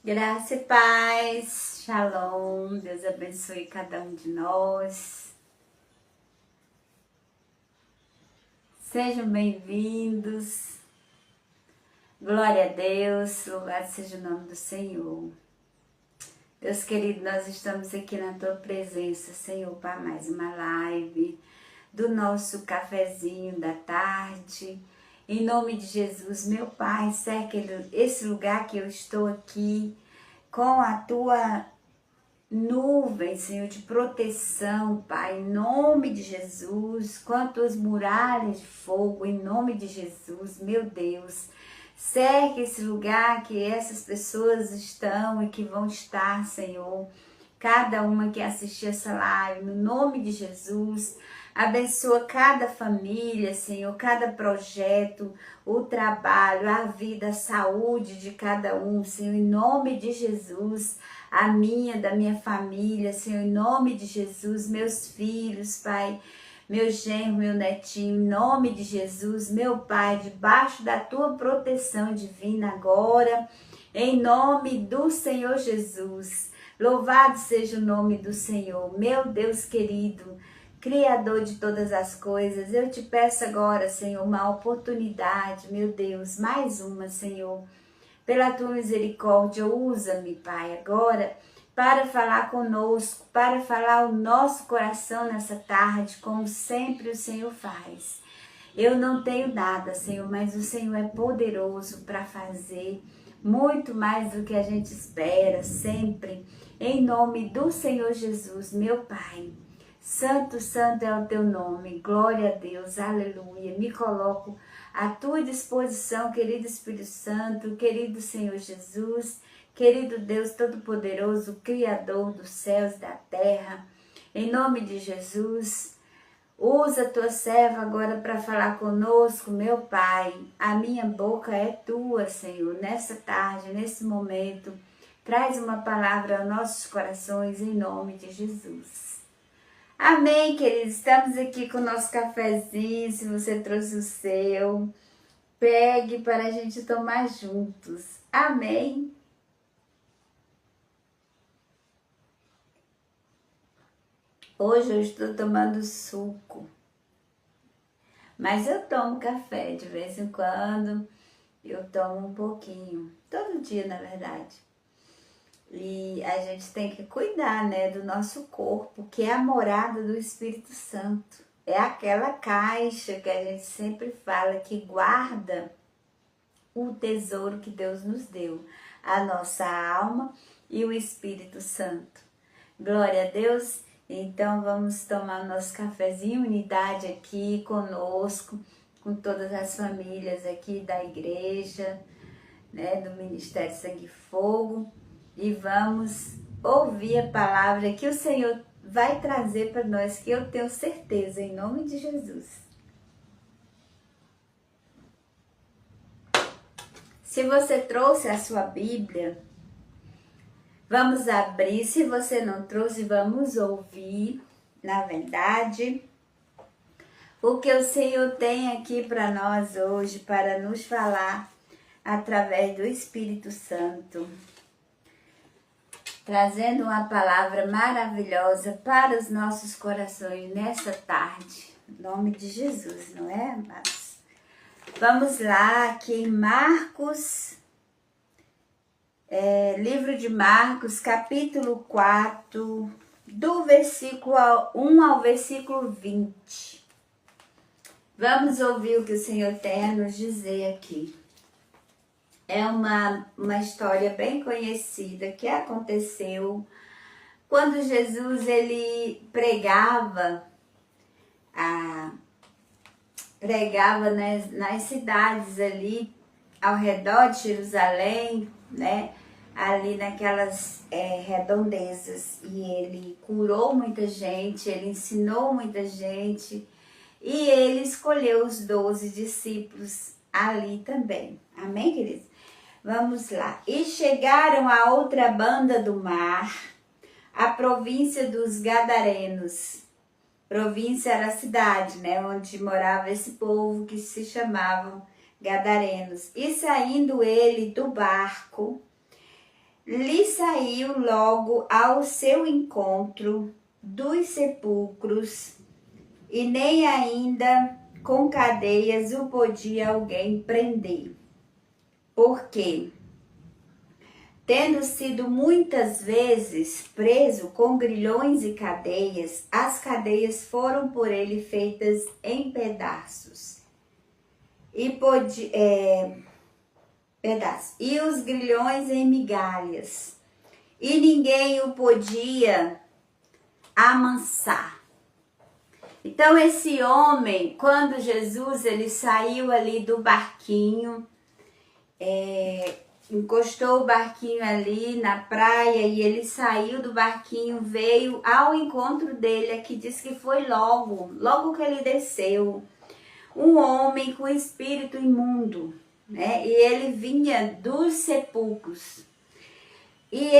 Graça e paz, shalom, Deus abençoe cada um de nós. Sejam bem-vindos, glória a Deus, louvado seja o nome do Senhor. Deus querido, nós estamos aqui na Tua presença, Senhor, para mais uma live do nosso cafezinho da tarde. Em nome de Jesus, meu Pai, cerca esse lugar que eu estou aqui com a Tua nuvem, Senhor, de proteção, Pai, em nome de Jesus, com as Tuas muralhas de fogo, em nome de Jesus, meu Deus. Cerca esse lugar que essas pessoas estão e que vão estar, Senhor. Cada uma que assistir essa live, no nome de Jesus. Abençoa cada família, Senhor, cada projeto, o trabalho, a vida, a saúde de cada um, Senhor, em nome de Jesus. A minha, da minha família, Senhor, em nome de Jesus. Meus filhos, Pai, meu genro, meu netinho, em nome de Jesus. Meu Pai, debaixo da Tua proteção divina agora, em nome do Senhor Jesus. Louvado seja o nome do Senhor, meu Deus querido, Criador de todas as coisas. Eu te peço agora, Senhor, uma oportunidade, meu Deus, mais uma, Senhor. Pela Tua misericórdia, usa-me, Pai, agora para falar conosco, para falar o nosso coração nessa tarde, como sempre o Senhor faz. Eu não tenho nada, Senhor, mas o Senhor é poderoso para fazer muito mais do que a gente espera, sempre. Em nome do Senhor Jesus, meu Pai. Santo, santo é o Teu nome. Glória a Deus, aleluia. Me coloco à Tua disposição, querido Espírito Santo, querido Senhor Jesus, querido Deus Todo-Poderoso, Criador dos céus e da terra. Em nome de Jesus, usa a Tua serva agora para falar conosco, meu Pai. A minha boca é Tua, Senhor, nessa tarde, nesse momento. Traz uma palavra aos nossos corações, em nome de Jesus. Amém, queridos. Estamos aqui com o nosso cafezinho. Se você trouxe o seu, pegue para a gente tomar juntos. Amém. Hoje eu estou tomando suco, mas eu tomo café de vez em quando. Eu tomo um pouquinho, todo dia na verdade. E a gente tem que cuidar, né, do nosso corpo, que é a morada do Espírito Santo. É aquela caixa que a gente sempre fala que guarda o tesouro que Deus nos deu, a nossa alma e o Espírito Santo. Glória a Deus. Então vamos tomar o nosso cafezinho, unidade aqui conosco, com todas as famílias aqui da igreja, né, do Ministério Sangue e Fogo. E vamos ouvir a palavra que o Senhor vai trazer para nós, que eu tenho certeza, em nome de Jesus. Se você trouxe a sua Bíblia, vamos abrir. Se você não trouxe, vamos ouvir, na verdade, o que o Senhor tem aqui para nós hoje, para nos falar através do Espírito Santo. Trazendo uma palavra maravilhosa para os nossos corações nessa tarde. Em nome de Jesus, não é, amados? Vamos lá, aqui em Marcos, livro de Marcos, capítulo 4, do versículo 1 ao versículo 20. Vamos ouvir o que o Senhor tem a nos dizer aqui. É uma história bem conhecida que aconteceu quando Jesus ele pregava nas cidades ali ao redor de Jerusalém, né? Ali naquelas redondezas. E ele curou muita gente, ele ensinou muita gente e ele escolheu os 12 discípulos ali também. Amém, queridos? Vamos lá. E chegaram a outra banda do mar, a província dos Gadarenos. Província era a cidade, né, onde morava esse povo que se chamavam Gadarenos. E saindo ele do barco, lhe saiu logo ao seu encontro dos sepulcros, e nem ainda com cadeias o podia alguém prender. Porque, tendo sido muitas vezes preso com grilhões e cadeias, as cadeias foram por ele feitas em pedaços. E os grilhões em migalhas. E ninguém o podia amansar. Então esse homem, quando Jesus ele saiu ali do barquinho, encostou o barquinho ali na praia e ele saiu do barquinho, veio ao encontro dele, aqui diz que foi logo que ele desceu, um homem com espírito imundo, né? E ele vinha dos sepulcros. E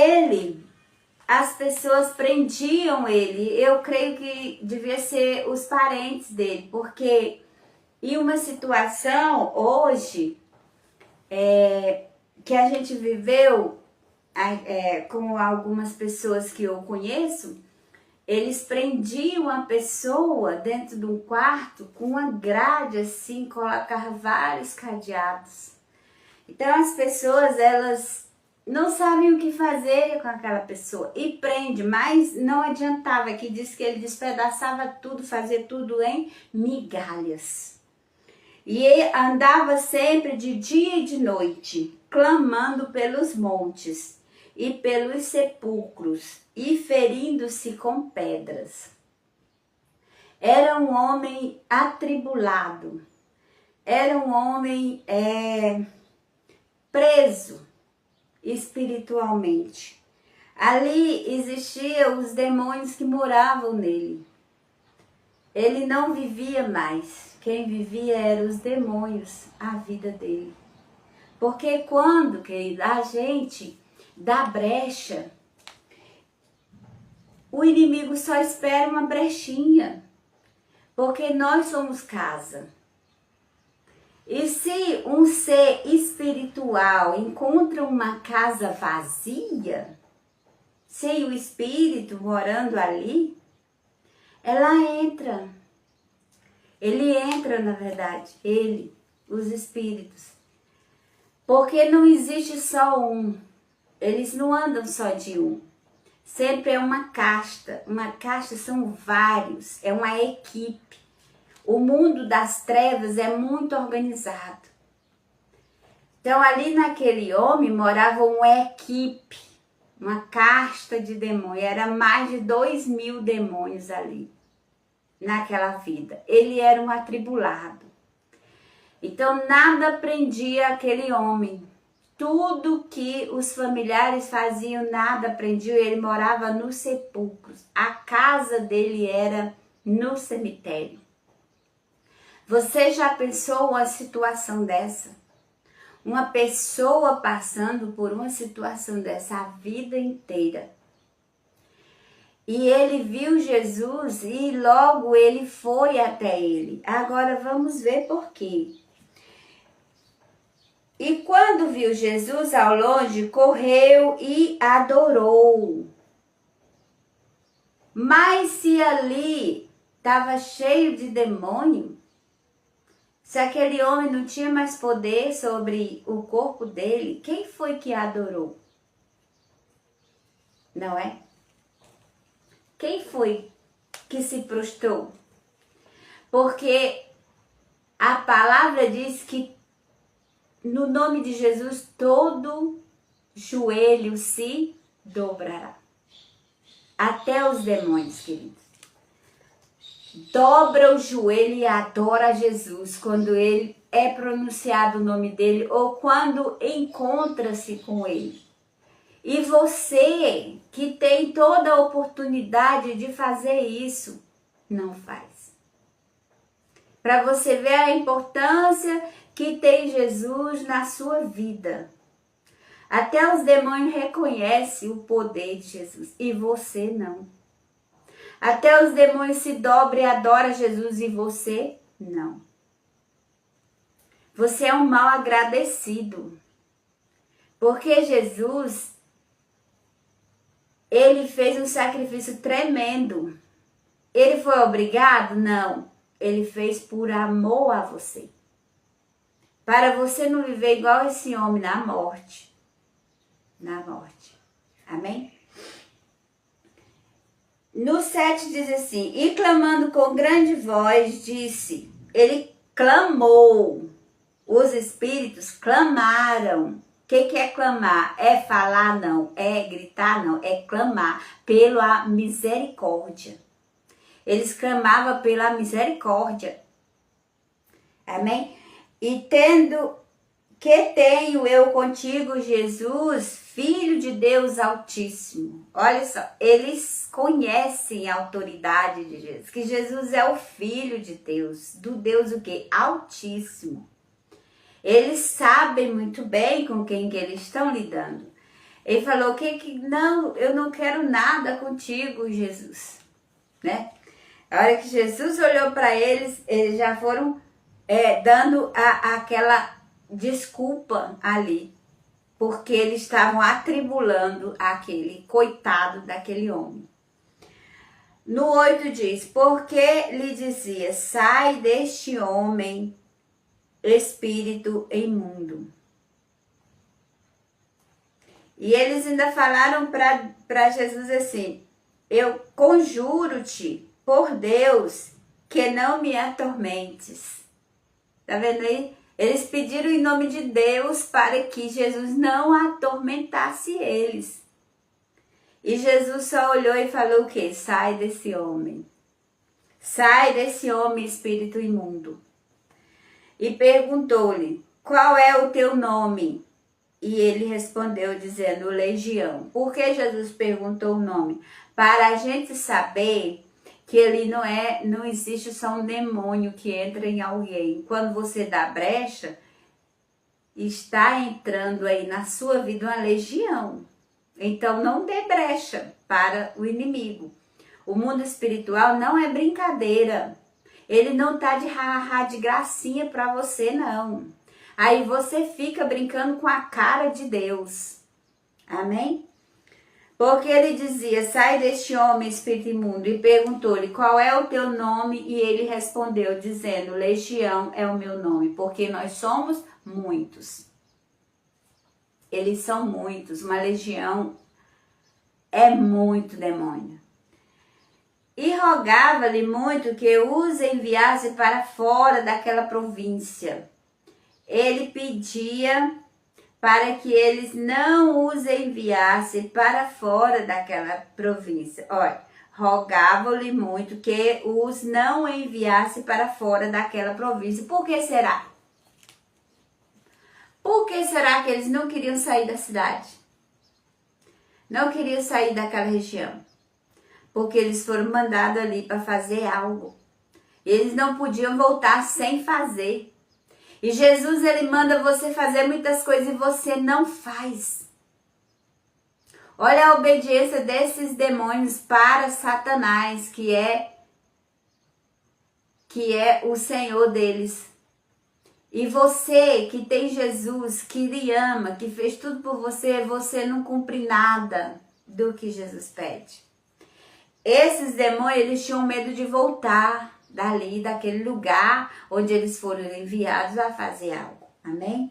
as pessoas prendiam ele. Eu creio que devia ser os parentes dele, porque em uma situação hoje que a gente viveu com algumas pessoas que eu conheço, eles prendiam a pessoa dentro de um quarto com uma grade assim, colocavam vários cadeados. Então as pessoas, elas não sabem o que fazer com aquela pessoa e prende, mas não adiantava, que diz que ele despedaçava tudo, fazia tudo em migalhas. E ele andava sempre de dia e de noite, clamando pelos montes e pelos sepulcros e ferindo-se com pedras. Era um homem atribulado, era um homem preso espiritualmente. Ali existiam os demônios que moravam nele. Ele não vivia mais. Quem vivia eram os demônios, a vida dele. Porque quando, querido, a gente dá brecha, o inimigo só espera uma brechinha. Porque nós somos casa. E se um ser espiritual encontra uma casa vazia, sem o espírito morando ali, ela entra. Ele entra, na verdade, os espíritos. Porque não existe só um. Eles não andam só de um. Sempre é uma casta. Uma casta são vários, é uma equipe. O mundo das trevas é muito organizado. Então ali naquele homem morava uma equipe, uma casta de demônios. Era mais de 2.000 demônios ali, naquela vida. Ele era um atribulado. Então nada prendia aquele homem. Tudo que os familiares faziam, nada prendia. Ele morava nos sepulcros. A casa dele era no cemitério. Você já pensou uma situação dessa? Uma pessoa passando por uma situação dessa a vida inteira. E ele viu Jesus e logo ele foi até ele. Agora vamos ver por quê. E quando viu Jesus ao longe, correu e adorou. Mas se ali estava cheio de demônio, se aquele homem não tinha mais poder sobre o corpo dele, quem foi que adorou? Não é? Quem foi que se prostrou? Porque a palavra diz que no nome de Jesus todo joelho se dobrará. Até os demônios, queridos. Dobra o joelho e adora Jesus quando ele é pronunciado o nome dele ou quando encontra-se com ele. E você que tem toda a oportunidade de fazer isso, não faz. Para você ver a importância que tem Jesus na sua vida. Até os demônios reconhecem o poder de Jesus e você não. Até os demônios se dobram e adoram Jesus e você não. Você é um mal agradecido. Porque Jesus, Ele fez um sacrifício tremendo. Ele foi obrigado? Não. Ele fez por amor a você. Para você não viver igual esse homem na morte. Na morte. Amém? No 7 diz assim, e clamando com grande voz, disse, ele clamou, os espíritos clamaram. O que é clamar? É falar não, é gritar não, é clamar pela misericórdia. Eles clamavam pela misericórdia. Amém? E tenho eu contigo, Jesus, Filho de Deus Altíssimo. Olha só, eles conhecem a autoridade de Jesus, que Jesus é o Filho de Deus, do Deus o quê? Altíssimo. Eles sabem muito bem com quem que eles estão lidando. Ele falou, não, eu não quero nada contigo, Jesus, né? A hora que Jesus olhou para eles, eles já foram dando aquela desculpa ali, porque eles estavam atribulando aquele coitado daquele homem. No 8 diz, porque lhe dizia, sai deste homem, espírito imundo. E eles ainda falaram para Jesus assim, eu conjuro-te por Deus que não me atormentes. Tá vendo aí? Eles pediram em nome de Deus para que Jesus não atormentasse eles. E Jesus só olhou e falou o quê? Sai desse homem. Sai desse homem, espírito imundo. E perguntou-lhe, qual é o teu nome? E ele respondeu dizendo, Legião. Por que Jesus perguntou o nome? Para a gente saber que ele não existe só um demônio que entra em alguém. Quando você dá brecha, está entrando aí na sua vida uma legião. Então não dê brecha para o inimigo. O mundo espiritual não é brincadeira. Ele não está de ha-ha de gracinha para você, não. Aí você fica brincando com a cara de Deus. Amém? Porque ele dizia, sai deste homem, espírito imundo, e perguntou-lhe, qual é o teu nome? E ele respondeu, dizendo, Legião é o meu nome, porque nós somos muitos. Eles são muitos, uma legião é muito demônio. E rogava-lhe muito que os enviasse para fora daquela província. Ele pedia para que eles não os enviassem para fora daquela província. Olha, rogava-lhe muito que os não enviasse para fora daquela província. Por que será? Por que será que eles não queriam sair da cidade? Não queriam sair daquela região? Porque eles foram mandados ali para fazer algo. Eles não podiam voltar sem fazer. E Jesus, ele manda você fazer muitas coisas e você não faz. Olha a obediência desses demônios para Satanás, que é o Senhor deles. E você que tem Jesus, que lhe ama, que fez tudo por você, você não cumpre nada do que Jesus pede. Esses demônios, eles tinham medo de voltar dali, daquele lugar onde eles foram enviados a fazer algo. Amém?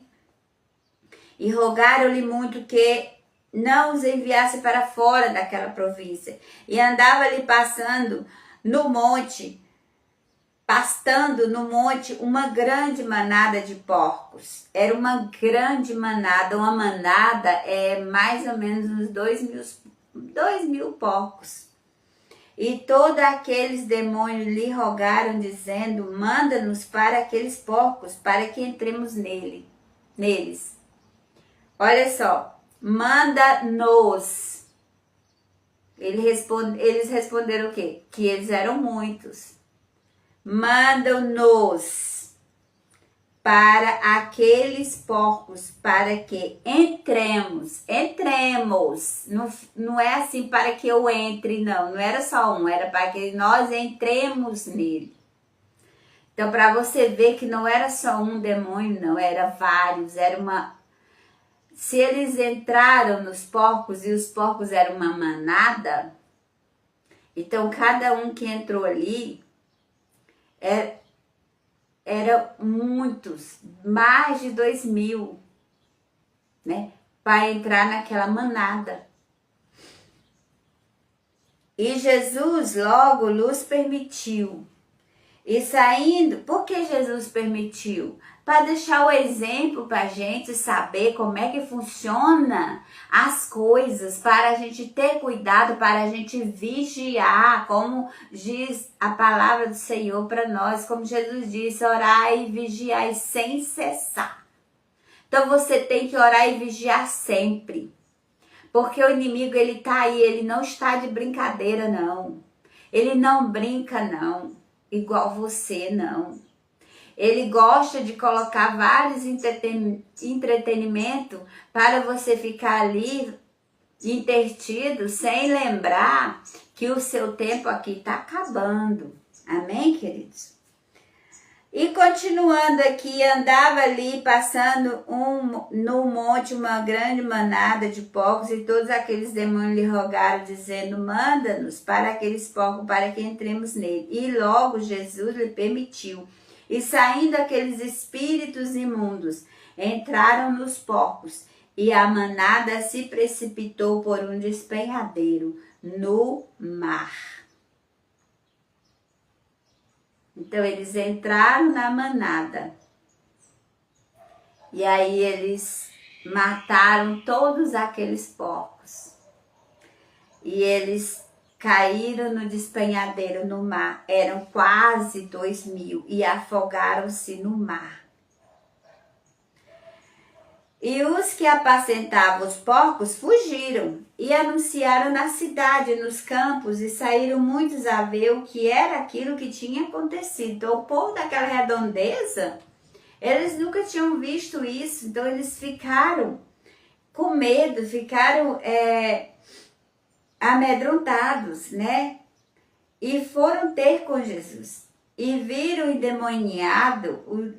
E rogaram-lhe muito que não os enviasse para fora daquela província. E andava ali pastando no monte, uma grande manada de porcos. Era uma grande manada, uma manada é mais ou menos uns 2.000 porcos. E todos aqueles demônios lhe rogaram, dizendo, manda-nos para aqueles porcos, para que entremos neles. Olha só, manda-nos. Eles responderam o quê? Que eles eram muitos. Manda-nos para aqueles porcos, para que entremos. Não é assim para que eu entre, não era só um, era para que nós entremos nele. Então, para você ver que não era só um demônio, não, era vários, se eles entraram nos porcos e os porcos eram uma manada, então cada um que entrou ali era muitos, mais de 2.000, né? Para entrar naquela manada. E Jesus logo lhes permitiu. E saindo, por que Jesus permitiu? Para deixar o exemplo para a gente saber como é que funciona as coisas, para a gente ter cuidado, para a gente vigiar, como diz a palavra do Senhor para nós, como Jesus disse, orai e vigiai sem cessar. Então você tem que orar e vigiar sempre, porque o inimigo ele tá aí, ele não está de brincadeira não, ele não brinca não, igual você não. Ele gosta de colocar vários entretenimentos para você ficar ali entretido sem lembrar que o seu tempo aqui está acabando. Amém, queridos? E continuando aqui, andava ali, passando no monte uma grande manada de porcos, e todos aqueles demônios lhe rogaram, dizendo, manda-nos para aqueles porcos, para que entremos nele. E logo Jesus lhe permitiu. E saindo aqueles espíritos imundos, entraram nos porcos, e a manada se precipitou por um despenhadeiro no mar. Então eles entraram na manada, e aí eles mataram todos aqueles porcos, e eles caíram no despenhadeiro no mar, eram quase 2.000 e afogaram-se no mar. E os que apacentavam os porcos fugiram e anunciaram na cidade, nos campos, e saíram muitos a ver o que era aquilo que tinha acontecido. Então o povo daquela redondeza, eles nunca tinham visto isso, então eles ficaram com medo, ficaram amedrontados, né? E foram ter com Jesus. E viram o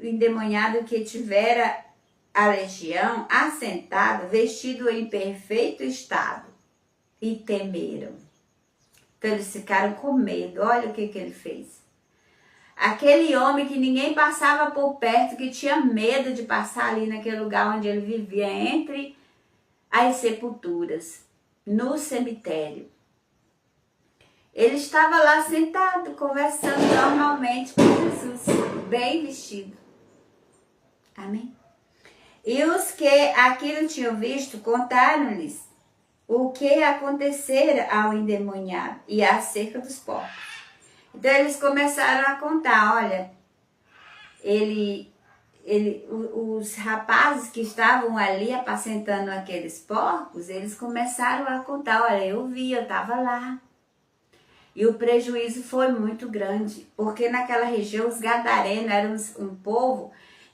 endemoniado que tivera a legião assentado, vestido em perfeito estado. E temeram. Então eles ficaram com medo. Olha o que ele fez. Aquele homem que ninguém passava por perto, que tinha medo de passar ali naquele lugar onde ele vivia, entre as sepulturas, no cemitério. Ele estava lá sentado, conversando normalmente com Jesus, bem vestido. Amém? E os que aquilo tinham visto, contaram-lhes o que acontecera ao endemoniado e acerca dos porcos. Então eles começaram a contar, olha, os rapazes que estavam ali apacentando aqueles porcos, eles começaram a contar, olha, eu estava lá. E o prejuízo foi muito grande, porque naquela região os gadarenos eram um povo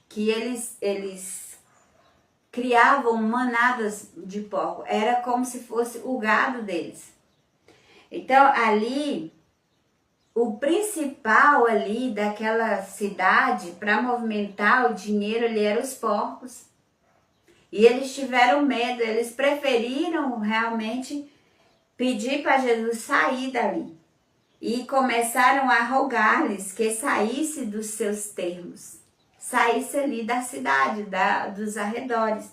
que eles criavam manadas de porcos, era como se fosse o gado deles. Então ali, o principal ali daquela cidade, para movimentar o dinheiro ali, eram os porcos. E eles tiveram medo, eles preferiram realmente pedir para Jesus sair dali. E começaram a rogar-lhes que saísse dos seus termos, saísse ali da cidade, dos arredores.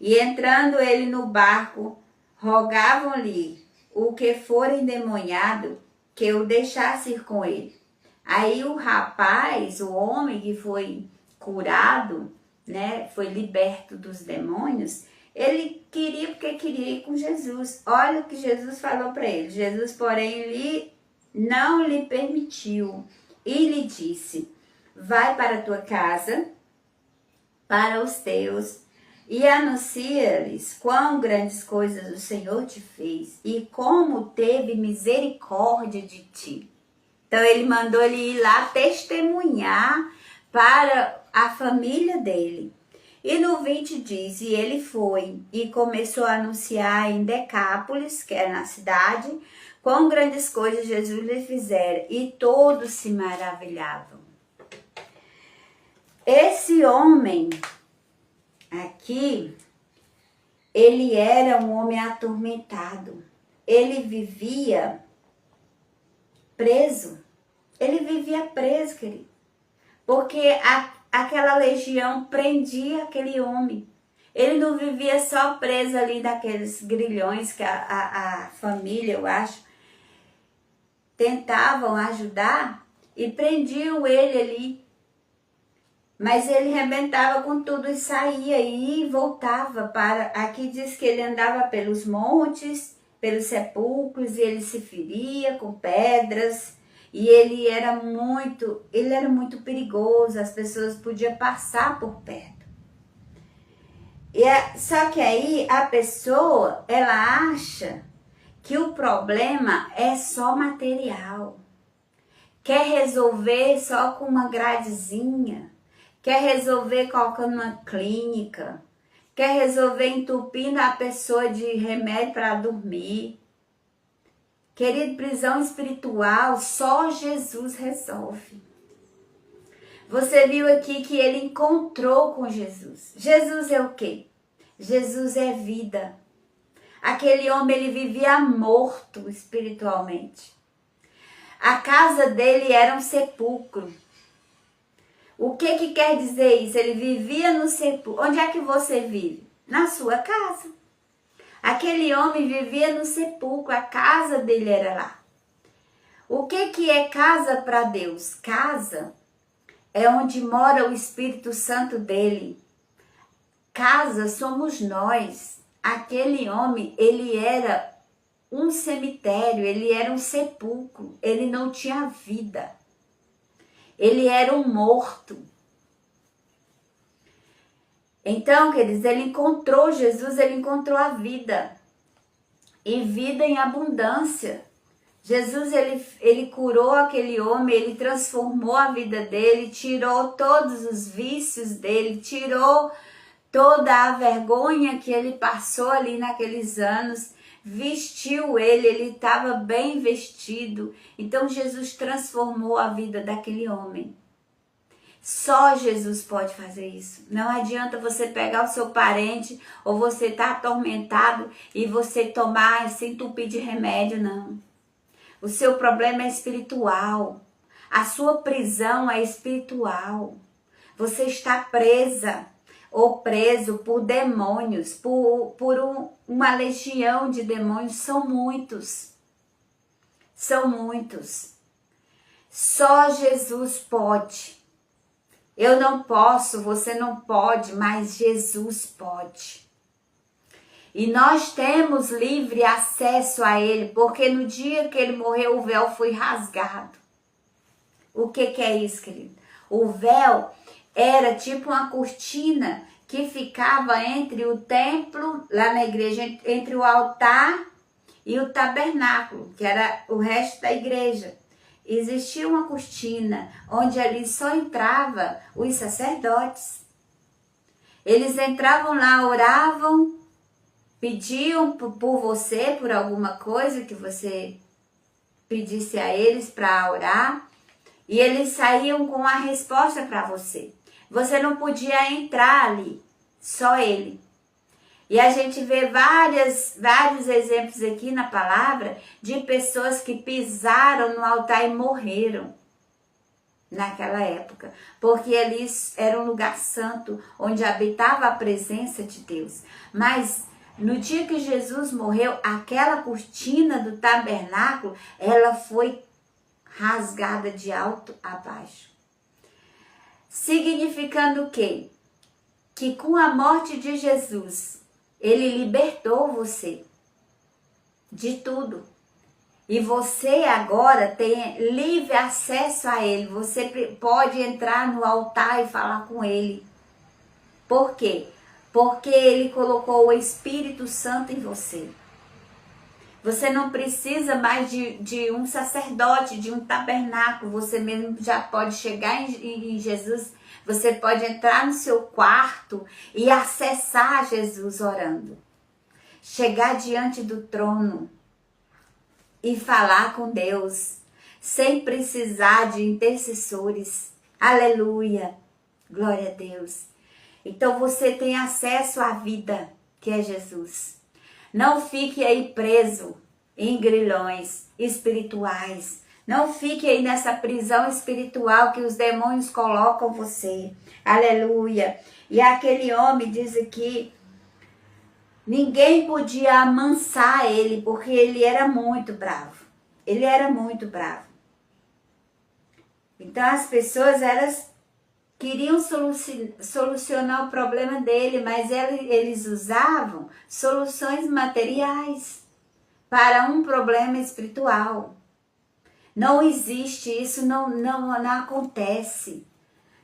E entrando ele no barco, rogavam-lhe o que for endemoniado, que o deixasse ir com ele. Aí o rapaz, o homem que foi curado, né, foi liberto dos demônios, ele queria, porque queria ir com Jesus. Olha o que Jesus falou para ele. Jesus, porém, não lhe permitiu e lhe disse, vai para a tua casa, para os teus, e anuncia-lhes quão grandes coisas o Senhor te fez e como teve misericórdia de ti. Então ele mandou ele ir lá testemunhar para a família dele. E no 20 diz, e ele foi e começou a anunciar em Decápolis, que era na cidade, quão grandes coisas Jesus lhe fizera, e todos se maravilhavam. Esse homem aqui, ele era um homem atormentado. Ele vivia preso. Ele vivia preso, querido. Porque aquela legião prendia aquele homem. Ele não vivia só preso ali naqueles grilhões que a família, eu acho, tentavam ajudar e prendiam ele ali. Mas ele arrebentava com tudo e saía e voltava para... Aqui diz que ele andava pelos montes, pelos sepulcros, e ele se feria com pedras. E ele era muito perigoso, as pessoas podiam passar por perto. Só que aí a pessoa, ela acha que o problema é só material. Quer resolver só com uma gradezinha. Quer resolver colocando uma clínica. Quer resolver entupindo a pessoa de remédio para dormir. Querido, prisão espiritual, só Jesus resolve. Você viu aqui que ele encontrou com Jesus. Jesus é o quê? Jesus é vida. Aquele homem, ele vivia morto espiritualmente. A casa dele era um sepulcro. O que quer dizer isso? Ele vivia no sepulcro. Onde é que você vive? Na sua casa. Aquele homem vivia no sepulcro, a casa dele era lá. O que é casa para Deus? Casa é onde mora o Espírito Santo dele. Casa somos nós. Aquele homem, ele era um cemitério, ele era um sepulcro, ele não tinha vida. Ele era um morto. Então, queridos, ele encontrou Jesus, ele encontrou a vida. E vida em abundância. Jesus, ele curou aquele homem, ele transformou a vida dele, tirou todos os vícios dele, tirou toda a vergonha que ele passou ali naqueles anos, vestiu ele estava bem vestido. Então, Jesus transformou a vida daquele homem. Só Jesus pode fazer isso. Não adianta você pegar o seu parente ou você tá atormentado e você tomar, se entupir de remédio, não. O seu problema é espiritual. A sua prisão é espiritual. Você está presa ou preso por demônios, por uma legião de demônios. São muitos. São muitos. Só Jesus pode. Eu não posso, você não pode, mas Jesus pode. E nós temos livre acesso a ele, porque no dia que ele morreu, o véu foi rasgado. O que é isso, querido? O véu era tipo uma cortina que ficava entre o templo, lá na igreja, entre o altar e o tabernáculo, que era o resto da igreja. Existia uma cortina onde ali só entrava os sacerdotes. Eles entravam lá, oravam, pediam por você, por alguma coisa que você pedisse a eles para orar, e eles saíam com a resposta para você. Você não podia entrar ali, só ele. E a gente vê vários exemplos aqui na palavra de pessoas que pisaram no altar e morreram naquela época. Porque ali era um lugar santo, onde habitava a presença de Deus. Mas no dia que Jesus morreu, aquela cortina do tabernáculo, ela foi rasgada de alto a baixo. Significando o quê? Que com a morte de Jesus, ele libertou você de tudo. E você agora tem livre acesso a ele. Você pode entrar no altar e falar com ele. Por quê? Porque ele colocou o Espírito Santo em você. Você não precisa mais de um sacerdote, de um tabernáculo. Você mesmo já pode chegar em Jesus. Você pode entrar no seu quarto e acessar Jesus orando. Chegar diante do trono e falar com Deus, sem precisar de intercessores. Aleluia! Glória a Deus! Então você tem acesso à vida. que é Jesus. Não fique aí preso em grilhões espirituais. Não fique aí nessa prisão espiritual que os demônios colocam você. Aleluia. E aquele homem diz aqui, ninguém podia amansar ele, porque ele era muito bravo. Ele era muito bravo. Então as pessoas, elas queriam solucionar o problema dele, mas eles usavam soluções materiais para um problema espiritual. Não existe isso, não acontece.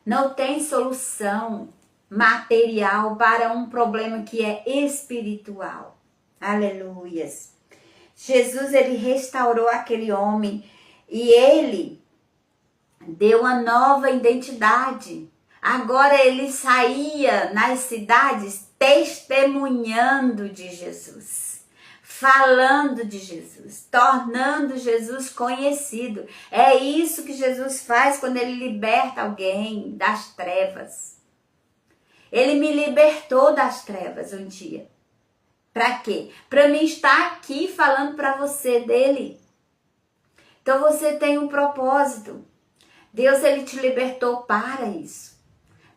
Não tem solução material para um problema que é espiritual. Aleluias. Jesus, ele restaurou aquele homem e ele deu uma nova identidade. Agora ele saía nas cidades testemunhando de Jesus, falando de Jesus, tornando Jesus conhecido. É isso que Jesus faz quando ele liberta alguém das trevas. Ele me libertou das trevas um dia. Para quê? Para mim estar aqui falando para você dele. Então você tem um propósito. Deus, ele te libertou para isso.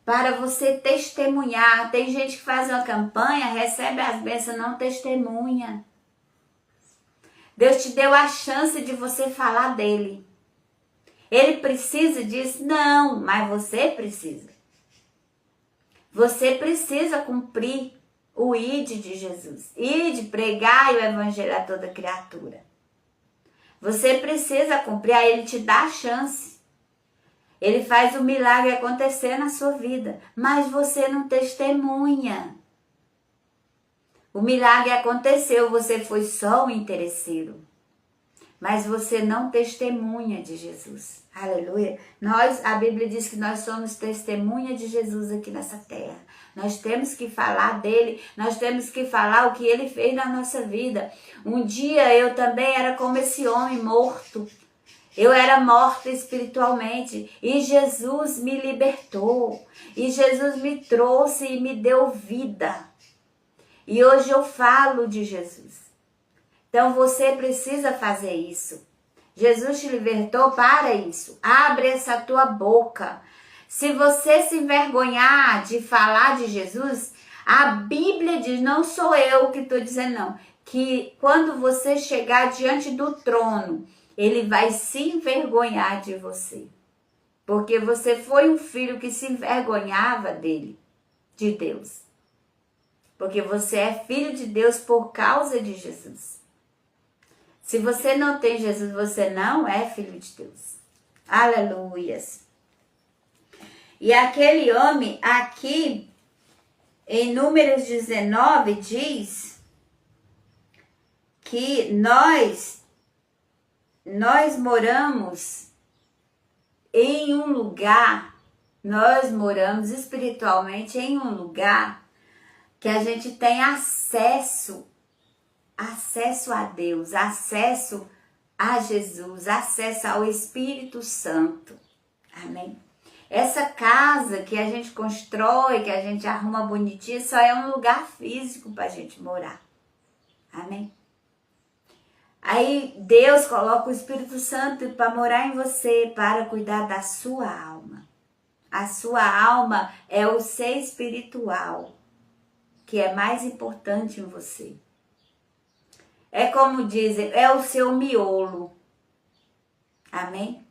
Para você testemunhar. Tem gente que faz uma campanha, recebe as bênçãos, não testemunha. Deus te deu a chance de você falar dele. Ele precisa disso? Não, mas você precisa. Você precisa cumprir o ide de Jesus. Ide, pregai o evangelho a toda criatura. Você precisa cumprir, aí ele te dá a chance. Ele faz o milagre acontecer na sua vida, mas você não testemunha. O milagre aconteceu, você foi só um interesseiro. Mas você não testemunha de Jesus. Aleluia. A Bíblia diz que nós somos testemunha de Jesus aqui nessa terra. Nós temos que falar dele, nós temos que falar o que ele fez na nossa vida. Um dia eu também era como esse homem morto. Eu era morta espiritualmente e Jesus me libertou. E Jesus me trouxe e me deu vida. E hoje eu falo de Jesus. Então você precisa fazer isso. Jesus te libertou para isso. Abre essa tua boca. Se você se envergonhar de falar de Jesus, a Bíblia diz, não sou eu que estou dizendo não, que quando você chegar diante do trono, ele vai se envergonhar de você. Porque você foi um filho que se envergonhava dele, de Deus. Porque você é filho de Deus por causa de Jesus. Se você não tem Jesus, você não é filho de Deus. Aleluias. E aquele homem aqui, em Números 19, diz que nós moramos em um lugar, nós moramos espiritualmente em um lugar que a gente tem acesso a Deus, acesso a Jesus, acesso ao Espírito Santo. Amém? Essa casa que a gente constrói, que a gente arruma bonitinha, só é um lugar físico para a gente morar. Amém? Aí Deus coloca o Espírito Santo para morar em você, para cuidar da sua alma. A sua alma é o ser espiritual, que é mais importante em você. É como dizem, é o seu miolo. Amém?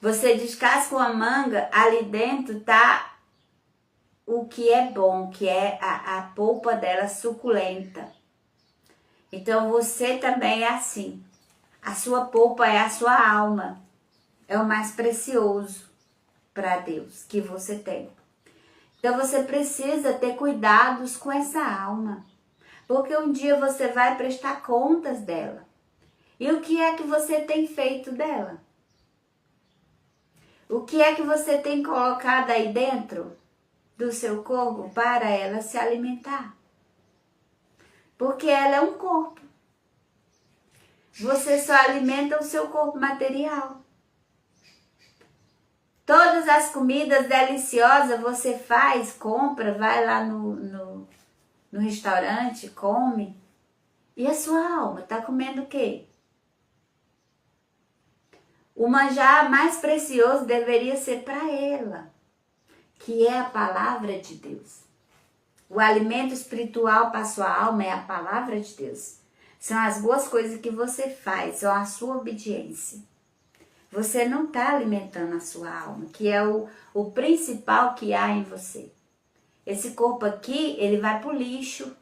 Você descasca uma manga, ali dentro tá o que é bom, que é a polpa dela suculenta. Então você também é assim. A sua polpa é a sua alma. É o mais precioso para Deus que você tem. Então você precisa ter cuidados com essa alma. Porque um dia você vai prestar contas dela. E o que é que você tem feito dela? O que é que você tem colocado aí dentro do seu corpo para ela se alimentar? Porque ela é um corpo. Você só alimenta o seu corpo material. Todas as comidas deliciosas você faz, compra, vai lá no no restaurante, come. E a sua alma está comendo o quê? O manjar mais precioso deveria ser para ela, que é a palavra de Deus. O alimento espiritual para a sua alma é a palavra de Deus. São as boas coisas que você faz, são a sua obediência. Você não está alimentando a sua alma, que é o principal que há em você. Esse corpo aqui, ele vai para o lixo,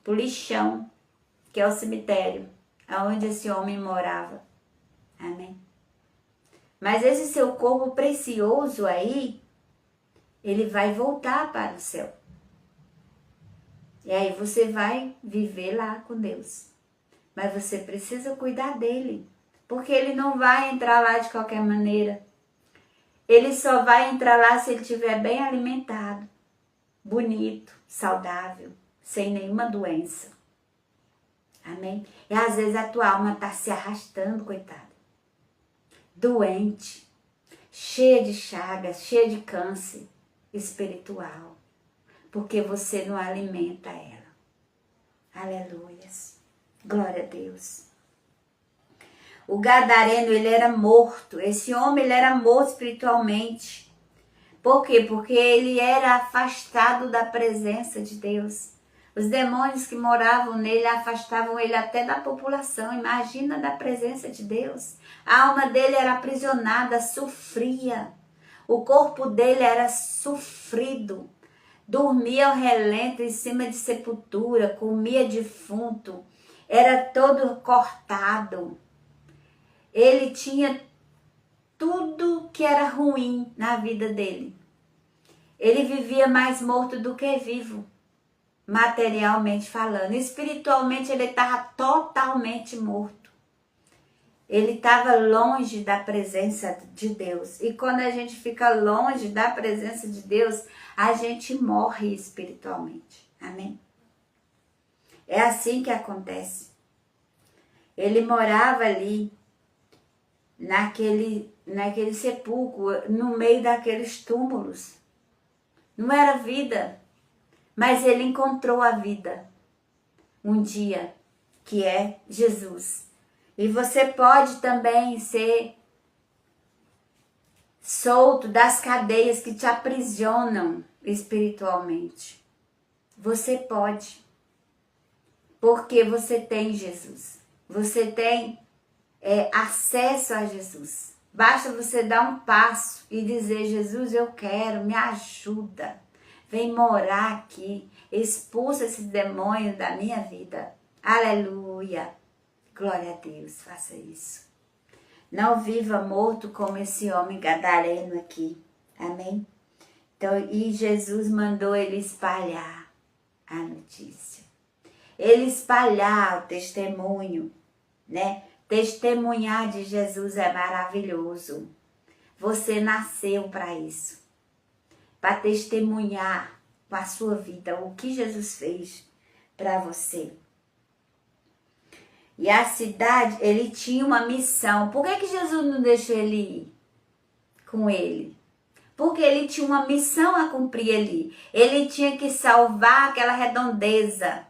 para o lixão, que é o cemitério, onde esse homem morava. Amém? Mas esse seu corpo precioso aí, ele vai voltar para o céu. E aí você vai viver lá com Deus. Mas você precisa cuidar dele, porque ele não vai entrar lá de qualquer maneira. Ele só vai entrar lá se ele estiver bem alimentado, bonito, saudável, sem nenhuma doença. Amém? E às vezes a tua alma está se arrastando, coitada. Doente, cheia de chagas, cheia de câncer espiritual. Porque você não alimenta ela. Aleluias. Glória a Deus. O gadareno, ele era morto. Esse homem, ele era morto espiritualmente. Por quê? Porque ele era afastado da presença de Deus. Os demônios que moravam nele afastavam ele até da população. Imagina da presença de Deus. A alma dele era aprisionada, sofria. O corpo dele era sofrido. Dormia ao relento em cima de sepultura, comia defunto, era todo cortado. Ele tinha tudo que era ruim na vida dele. Ele vivia mais morto do que vivo, materialmente falando. Espiritualmente ele estava totalmente morto. Ele estava longe da presença de Deus. E quando a gente fica longe da presença de Deus, a gente morre espiritualmente. Amém? É assim que acontece. Ele morava ali, naquele sepulcro, no meio daqueles túmulos. Não era vida, mas ele encontrou a vida um dia, que é Jesus. E você pode também ser solto das cadeias que te aprisionam espiritualmente. Você pode. Porque você tem Jesus. Você tem acesso a Jesus. Basta você dar um passo e dizer: Jesus, eu quero, me ajuda. Vem morar aqui. Expulsa esse demônio da minha vida. Aleluia. Glória a Deus, faça isso. Não viva morto como esse homem gadareno aqui. Amém? Então, e Jesus mandou ele espalhar a notícia. Ele espalhar o testemunho, né? Testemunhar de Jesus é maravilhoso. Você nasceu para isso. Para testemunhar com a sua vida o que Jesus fez para você. E a cidade, ele tinha uma missão. Por que Jesus não deixou ele ir com ele? Porque ele tinha uma missão a cumprir ali. Ele tinha que salvar aquela redondeza.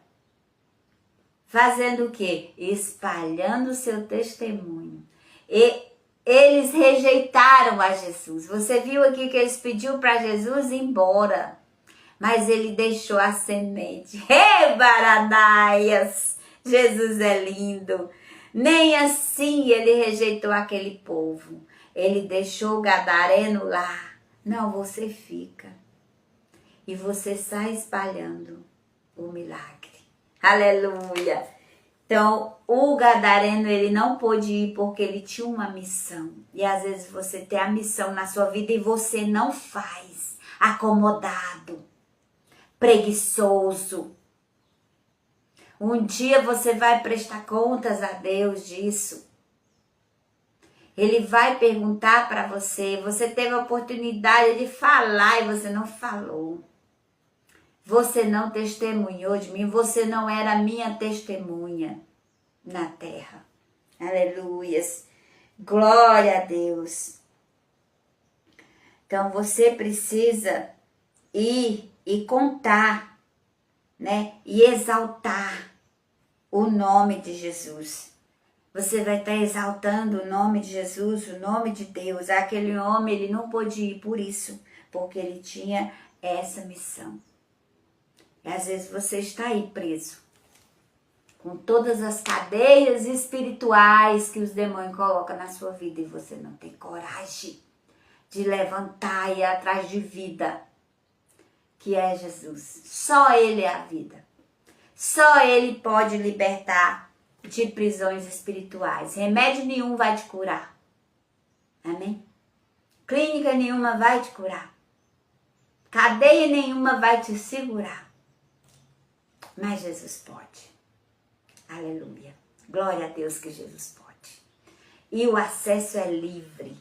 Fazendo o quê? Espalhando o seu testemunho. E eles rejeitaram a Jesus. Você viu aqui que eles pediram para Jesus ir embora. Mas ele deixou a semente. Baradaias! Jesus é lindo. Nem assim ele rejeitou aquele povo. Ele deixou o gadareno lá. Não, você fica. E você sai espalhando o milagre. Aleluia. Então, o gadareno, ele não pôde ir porque ele tinha uma missão. E às vezes você tem a missão na sua vida e você não faz. Acomodado. Preguiçoso. Um dia você vai prestar contas a Deus disso. Ele vai perguntar para você. Você teve a oportunidade de falar e você não falou. Você não testemunhou de mim. Você não era minha testemunha na terra. Aleluias. Glória a Deus. Então você precisa ir e contar né? E exaltar o nome de Jesus. Você vai estar exaltando o nome de Jesus, o nome de Deus. Aquele homem, ele não pôde ir por isso, porque ele tinha essa missão. E às vezes você está aí preso, com todas as cadeias espirituais que os demônios colocam na sua vida e você não tem coragem de levantar e ir atrás de vida, que é Jesus. Só Ele é a vida. Só Ele pode libertar de prisões espirituais. Remédio nenhum vai te curar. Amém? Clínica nenhuma vai te curar. Cadeia nenhuma vai te segurar. Mas Jesus pode. Aleluia. Glória a Deus que Jesus pode. E o acesso é livre.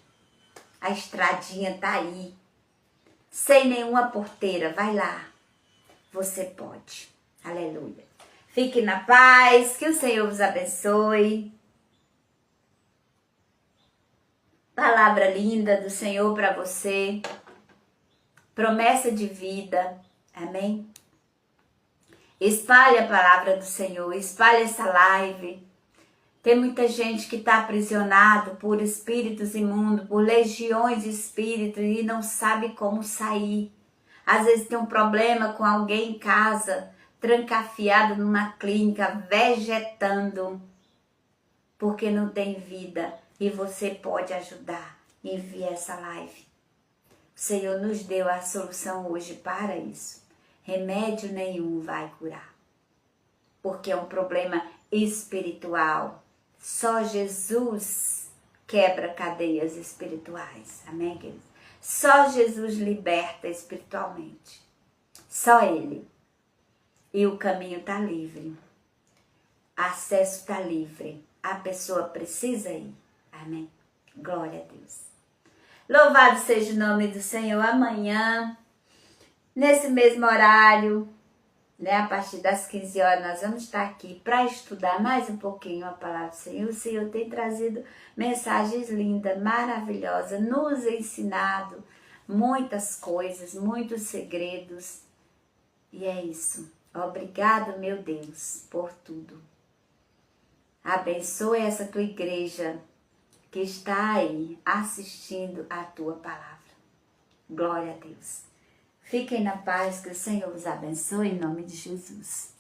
A estradinha tá aí. Sem nenhuma porteira. Vai lá. Você pode. Aleluia. Fique na paz. Que o Senhor vos abençoe. Palavra linda do Senhor para você. Promessa de vida. Amém? Espalhe a palavra do Senhor. Espalhe essa live. Tem muita gente que está aprisionado por espíritos imundos, por legiões de espíritos e não sabe como sair. Às vezes tem um problema com alguém em casa, trancafiado numa clínica, vegetando, porque não tem vida. E você pode ajudar. Envie essa live. O Senhor nos deu a solução hoje para isso. Remédio nenhum vai curar. Porque é um problema espiritual. Só Jesus quebra cadeias espirituais. Amém, queridos? Só Jesus liberta espiritualmente. Só Ele. E o caminho está livre. Acesso está livre. A pessoa precisa ir. Amém? Glória a Deus. Louvado seja o nome do Senhor. Amanhã, nesse mesmo horário, né, a partir das 15 horas, nós vamos estar aqui para estudar mais um pouquinho a palavra do Senhor. O Senhor tem trazido mensagens lindas, maravilhosas, nos ensinado muitas coisas, muitos segredos. E é isso. Obrigado, meu Deus, por tudo. Abençoe essa tua igreja que está aí assistindo a tua palavra. Glória a Deus. Fiquem na paz, que o Senhor os abençoe em nome de Jesus.